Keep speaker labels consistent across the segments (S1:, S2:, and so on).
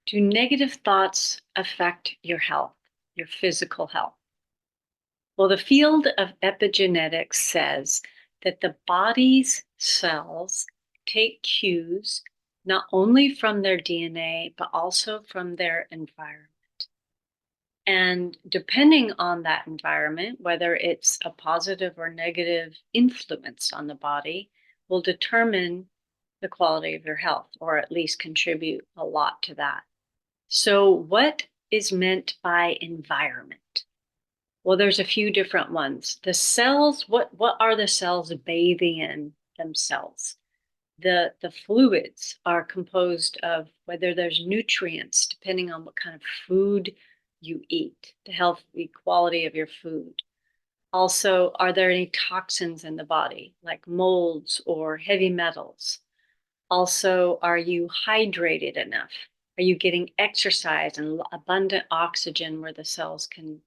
S1: Do negative thoughts affect your health, your physical health? Well, the field of epigenetics says that the body's cells take cues not only from their DNA, but also from their environment. And depending on that environment, whether it's a positive or negative influence on the body, will determine the quality of your health, or at least contribute a lot to that. So, what is meant by environment? Well, there's a few different ones. The cells, what are the cells bathing in themselves? The fluids are composed of whether there's nutrients, depending on what kind of food you eat, the healthy quality of your food. Also, are there any toxins in the body, like molds or heavy metals? Also, are you hydrated enough? Are you getting exercise and abundant oxygen where the cells can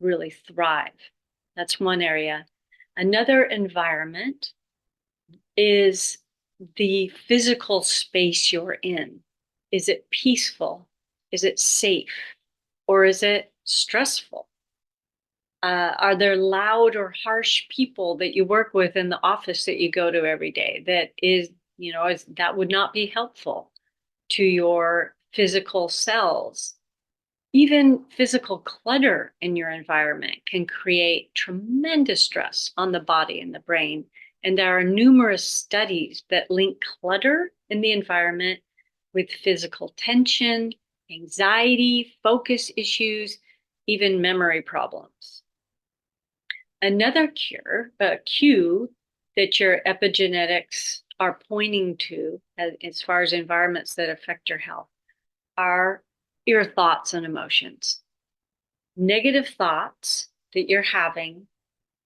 S1: really thrive? That's one area. Another environment is the physical space you're in. Is it peaceful? Is it safe? Or is it stressful? Are there loud or harsh people that you work with in the office that you go to every day that that would not be helpful to your physical cells? Even physical clutter in your environment can create tremendous stress on the body and the brain. And there are numerous studies that link clutter in the environment with physical tension, anxiety, focus issues, even memory problems. Another cue that your epigenetics are pointing to as far as environments that affect your health are your thoughts and emotions. Negative thoughts that you're having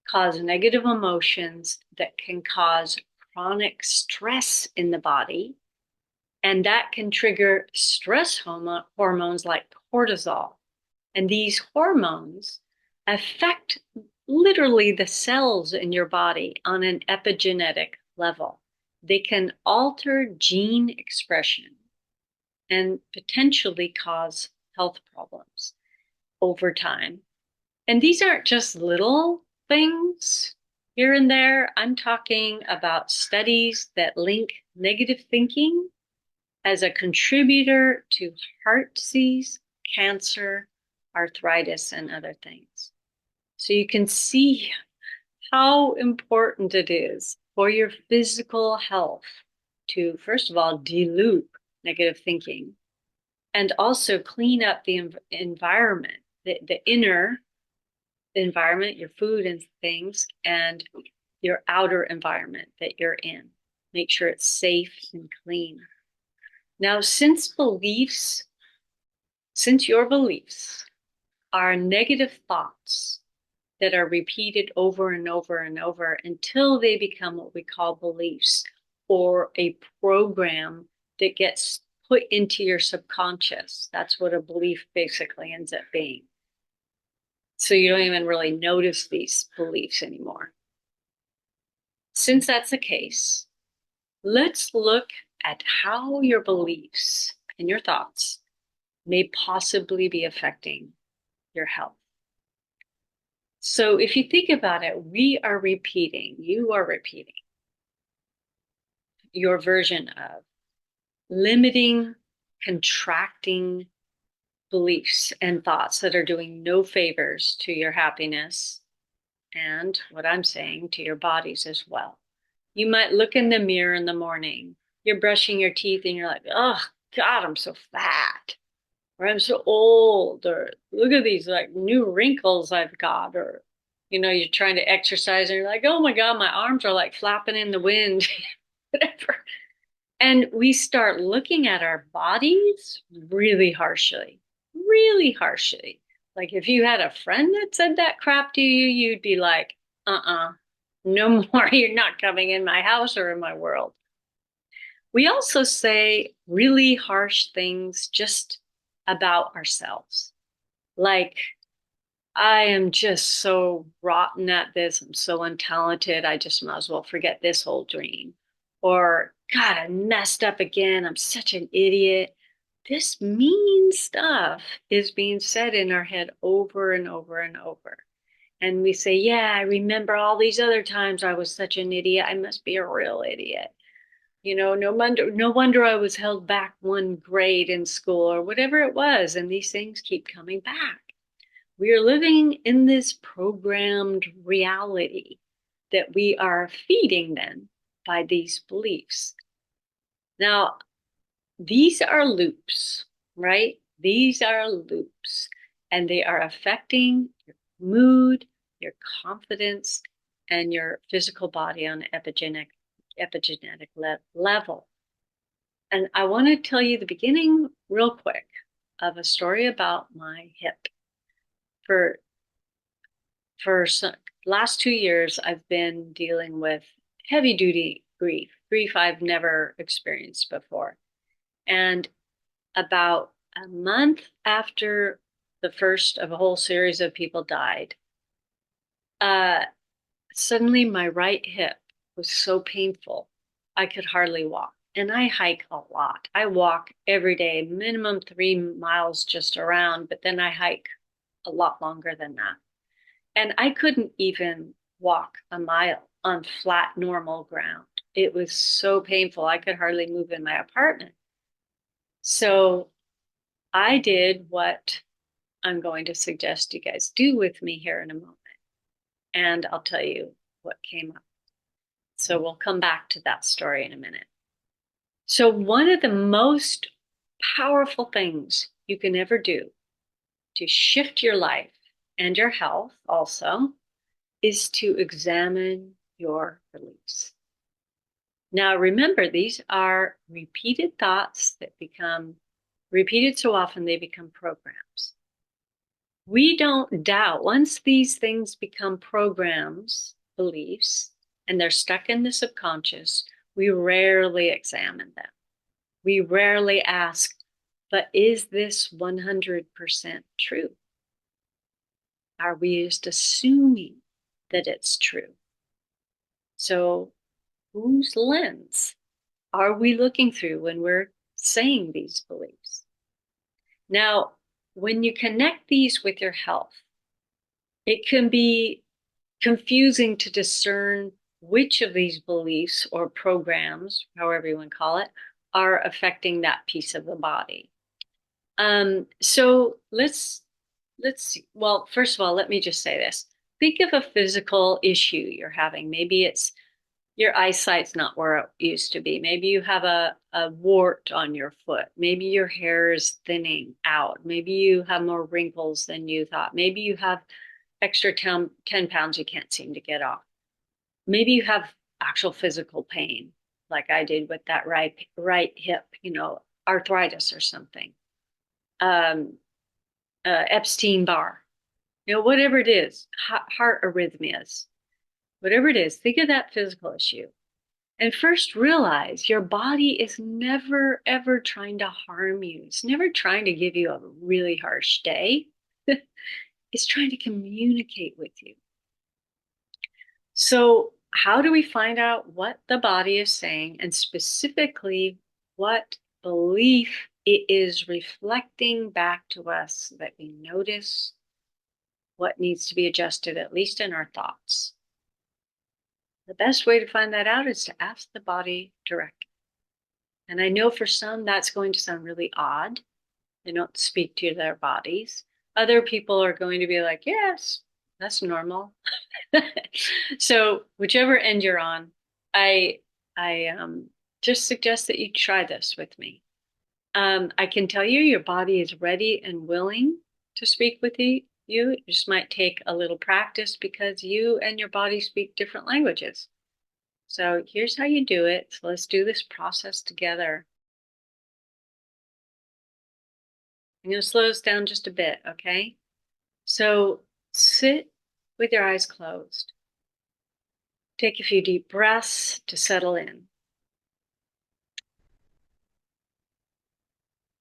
S1: cause negative emotions that can cause chronic stress in the body. And that can trigger stress hormones like cortisol. And these hormones affect literally the cells in your body on an epigenetic level. They can alter gene expression and potentially cause health problems over time. And these aren't just little things here and there. I'm talking about studies that link negative thinking as a contributor to heart disease, cancer, arthritis, and other things. So you can see how important it is for your physical health to, first of all, deloop negative thinking and also clean up the environment, the inner environment, your food and things, and your outer environment that you're in. Make sure it's safe and clean. Now, since your beliefs are negative thoughts that are repeated over and over and over until they become what we call beliefs or a program that gets put into your subconscious. That's what a belief basically ends up being. So you don't even really notice these beliefs anymore. Since that's the case, let's look at how your beliefs and your thoughts may possibly be affecting your health. So if you think about it, you are repeating your version of limiting, contracting beliefs and thoughts that are doing no favors to your happiness and what I'm saying to your bodies as well. You might look in the mirror in the morning, you're brushing your teeth and you're like, oh God, I'm so fat, or I'm so old, or look at these like new wrinkles I've got, or you're trying to exercise and you're like, oh my God, my arms are like flapping in the wind, whatever. And we start looking at our bodies really harshly, really harshly. Like if you had a friend that said that crap to you, you'd be like, no more, you're not coming in my house or in my world. We also say really harsh things just about ourselves. Like, I am just so rotten at this. I'm so untalented. I just might as well forget this whole dream. Or, God, I messed up again. I'm such an idiot. this mean stuff is being said in our head over and over and over. And we say, yeah, I remember all these other times I was such an idiot. I must be a real idiot. No wonder I was held back one grade in school or whatever it was. And these things keep coming back. We are living in this programmed reality that we are feeding them by these beliefs. Now, these are loops, right? These are loops, and they are affecting your mood, your confidence, and your physical body on an epigenetic level. And I want to tell you the beginning real quick of a story about my hip. For some last 2 years, I've been dealing with heavy duty grief I've never experienced before. And about a month after the first of a whole series of people died, suddenly my right hip was so painful, I could hardly walk. And I hike a lot. I walk every day, minimum 3 miles just around, but then I hike a lot longer than that. And I couldn't even walk a mile on flat, normal ground. It was so painful. I could hardly move in my apartment. So I did what I'm going to suggest you guys do with me here in a moment. And I'll tell you what came up. So we'll come back to that story in a minute. So, one of the most powerful things you can ever do to shift your life and your health also is to examine your beliefs. Now, remember, these are repeated thoughts that become repeated so often they become programs. We don't doubt, once these things become programs, beliefs, and they're stuck in the subconscious, we rarely examine them. We rarely ask, but is this 100% true? Are we just assuming that it's true? So, whose lens are we looking through when we're saying these beliefs? Now, when you connect these with your health, it can be confusing to discern which of these beliefs or programs, however you want to call it, are affecting that piece of the body. So let's see. Well, first of all, let me just say this. Think of a physical issue you're having. Maybe it's your eyesight's not where it used to be. Maybe you have a wart on your foot. Maybe your hair is thinning out. Maybe you have more wrinkles than you thought. Maybe you have extra 10 pounds you can't seem to get off. Maybe you have actual physical pain, like I did with that right hip, arthritis or something. Epstein-Barr, whatever it is, heart arrhythmias, whatever it is, think of that physical issue. And first realize your body is never, ever trying to harm you. It's never trying to give you a really harsh day. It's trying to communicate with you. So how do we find out what the body is saying, and specifically what belief it is reflecting back to us so that we notice what needs to be adjusted, at least in our thoughts? The best way to find that out is to ask the body directly. And I know for some that's going to sound really odd. They don't speak to their bodies. Other people are going to be like, yes, that's normal. So whichever end you're on, I just suggest that you try this with me. I can tell you your body is ready and willing to speak with you. It just might take a little practice because you and your body speak different languages. So here's how you do it. So let's do this process together. I'm going to slow this down just a bit, okay? So sit with your eyes closed. Take a few deep breaths to settle in.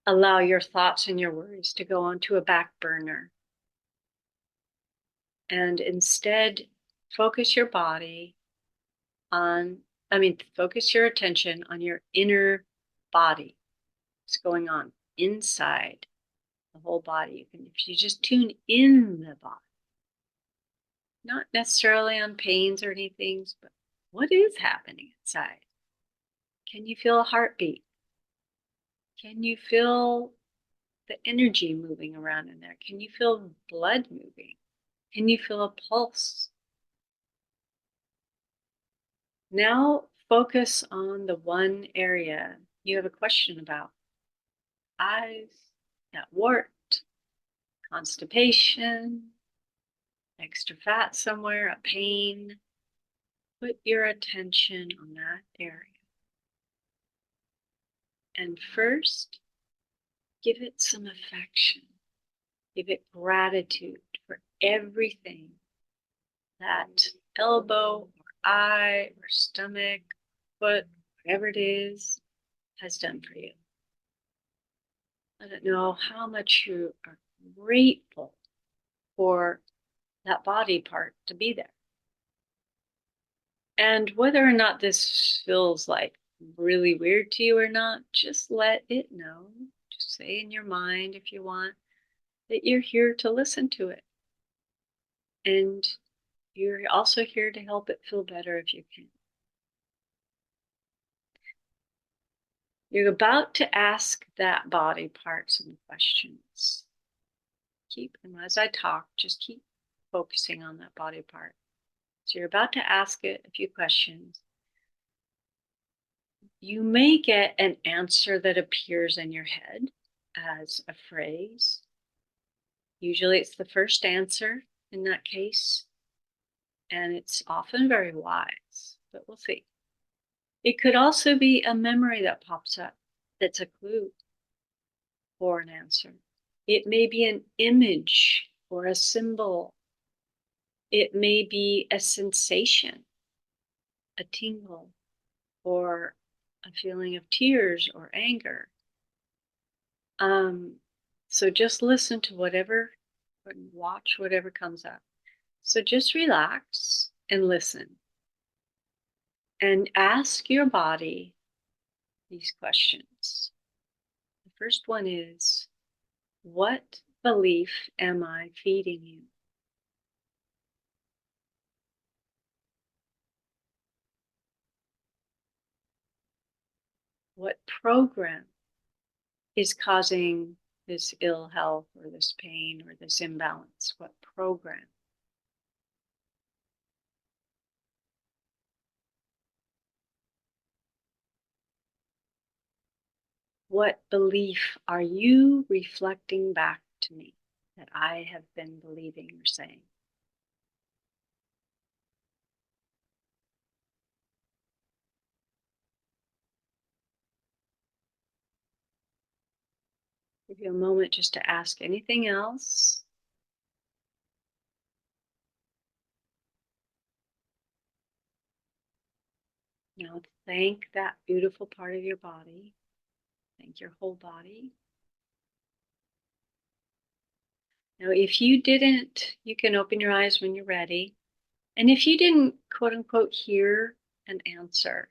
S1: Allow your thoughts and your worries to go onto a back burner. And instead, focus your attention on your inner body. What's going on? inside the whole body. If you just tune in the body, not necessarily on pains or anything, but what is happening inside? Can you feel a heartbeat? Can you feel the energy moving around in there? Can you feel blood moving? Can you feel a pulse? Now focus on the one area you have a question about. Eyes that warped, constipation, extra fat somewhere, a pain. Put your attention on that area. And first, give it some affection. Give it gratitude for everything that elbow or eye or stomach, foot, whatever it is, has done for you. Let it know how much you are grateful for that body part to be there. And whether or not this feels like really weird to you or not, just let it know. Just say in your mind, if you want, that you're here to listen to it. And you're also here to help it feel better if you can. You're about to ask that body part some questions. Keep them as I talk, just keep focusing on that body part. So you're about to ask it a few questions. You may get an answer that appears in your head as a phrase. Usually it's the first answer in that case, and it's often very wise, but we'll see. It could also be a memory that pops up that's a clue for an answer. It may be an image or a symbol. It may be a sensation, a tingle, or a feeling of tears or anger. So just listen to whatever, and watch whatever comes up. So just relax and listen. And ask your body these questions. The first one is, what belief am I feeding you? What program is causing this ill health or this pain or this imbalance? What program? What belief are you reflecting back to me that I have been believing or saying? Give you a moment just to ask anything else. Now thank that beautiful part of your body. Thank your whole body. Now, if you didn't, you can open your eyes when you're ready. And if you didn't, quote unquote, hear an answer,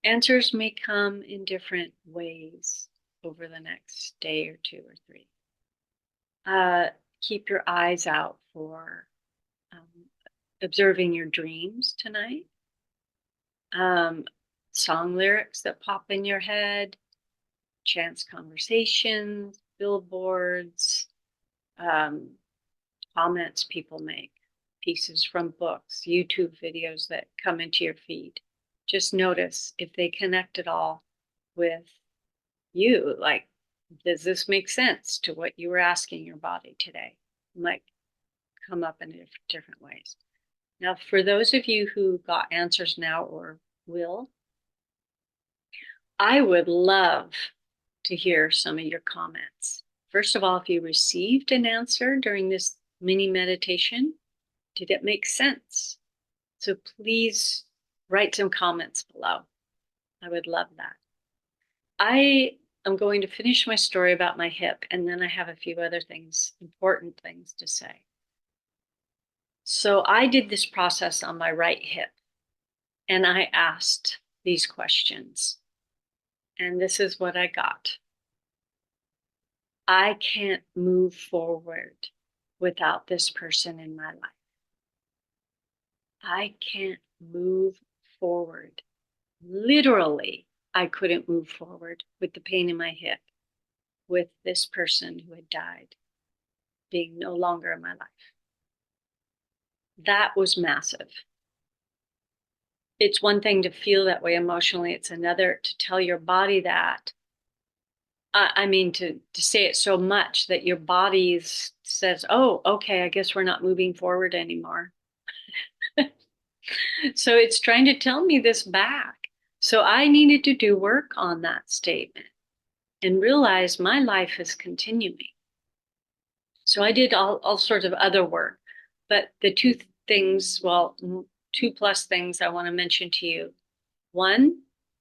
S1: answers may come in different ways over the next day or two or three. Keep your eyes out for observing your dreams tonight. Song lyrics that pop in your head, chance conversations, billboards, comments people make, pieces from books, YouTube videos that come into your feed. Just notice if they connect at all with you. Like, does this make sense to what you were asking your body today? It might come up in different ways. Now, for those of you who got answers now or will, I would love to hear some of your comments. First of all, if you received an answer during this mini meditation, did it make sense? So please write some comments below. I would love that. I am going to finish my story about my hip, and then I have a few other things, important things to say. So I did this process on my right hip, and I asked these questions, and this is what I got. I can't move forward without this person in my life. I can't move forward. Literally, I couldn't move forward with the pain in my hip, with this person who had died being no longer in my life. That was massive. It's one thing to feel that way emotionally, it's another to tell your body that. I mean, to say it so much that your body says, oh, okay, I guess we're not moving forward anymore. So it's trying to tell me this back. So I needed to do work on that statement and realize my life is continuing. So I did all sorts of other work, but the two things, well, two plus things I want to mention to you. One,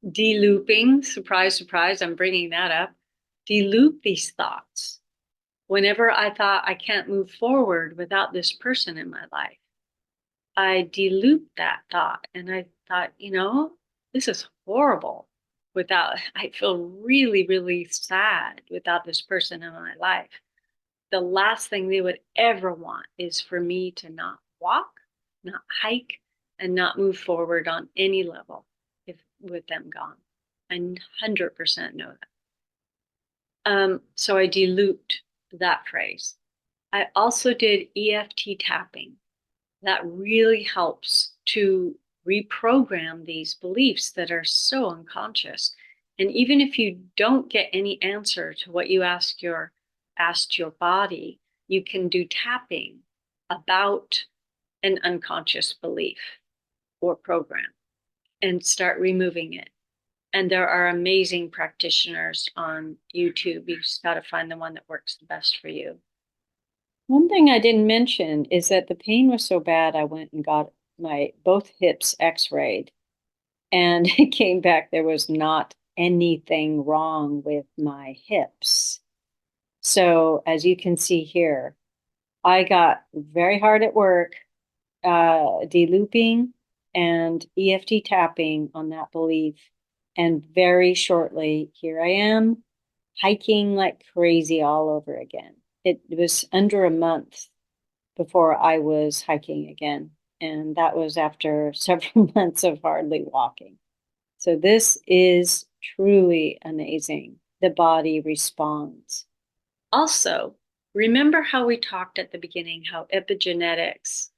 S1: de-looping, surprise, surprise, I'm bringing that up. De-loop these thoughts. Whenever I thought I can't move forward without this person in my life, I de-looped that thought and I thought, this is horrible I feel really, really sad without this person in my life. The last thing they would ever want is for me to not walk, not hike, and not move forward on any level with them gone. I 100% know that. So I de-looped that phrase. I also did EFT tapping. That really helps to reprogram these beliefs that are so unconscious. And even if you don't get any answer to what you asked your body, you can do tapping about an unconscious belief or program and start removing it. And there are amazing practitioners on YouTube. You just got to find the one that works the best for you. One thing I didn't mention is that the pain was so bad, I went and got my both hips x-rayed, and it came back there was not anything wrong with my hips. So as you can see here, I got very hard at work, de-looping and EFT tapping on that belief. And very shortly, here I am hiking like crazy all over again. It was under a month before I was hiking again. And that was after several months of hardly walking. So this is truly amazing. The body responds. Also, remember how we talked at the beginning, how epigenetics,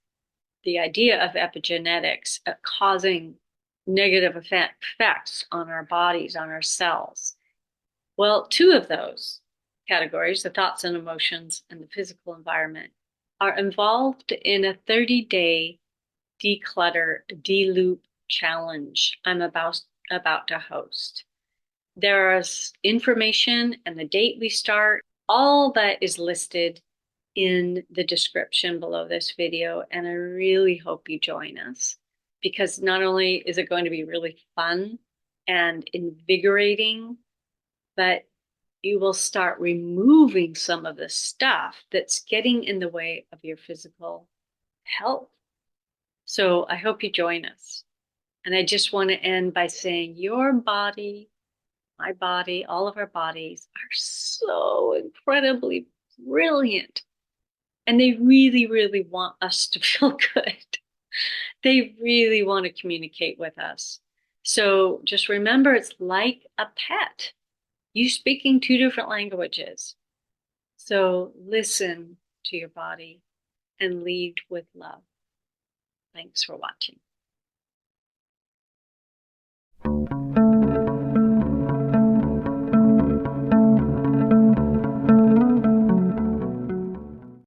S1: the idea of epigenetics causing negative effects on our bodies, on our cells. Well, two of those categories, the thoughts and emotions and the physical environment, are involved in a 30-day declutter, de-loop challenge I'm about to host. There's information and the date we start. All that is listed in the description below this video, and I really hope you join us, because not only is it going to be really fun and invigorating, but you will start removing some of the stuff that's getting in the way of your physical health. So I hope you join us. And I just want to end by saying your body, my body, all of our bodies are so incredibly brilliant. And they really, really want us to feel good. They really want to communicate with us. So just remember, it's like a pet. You speaking two different languages. So listen to your body and lead with love. Thanks for watching.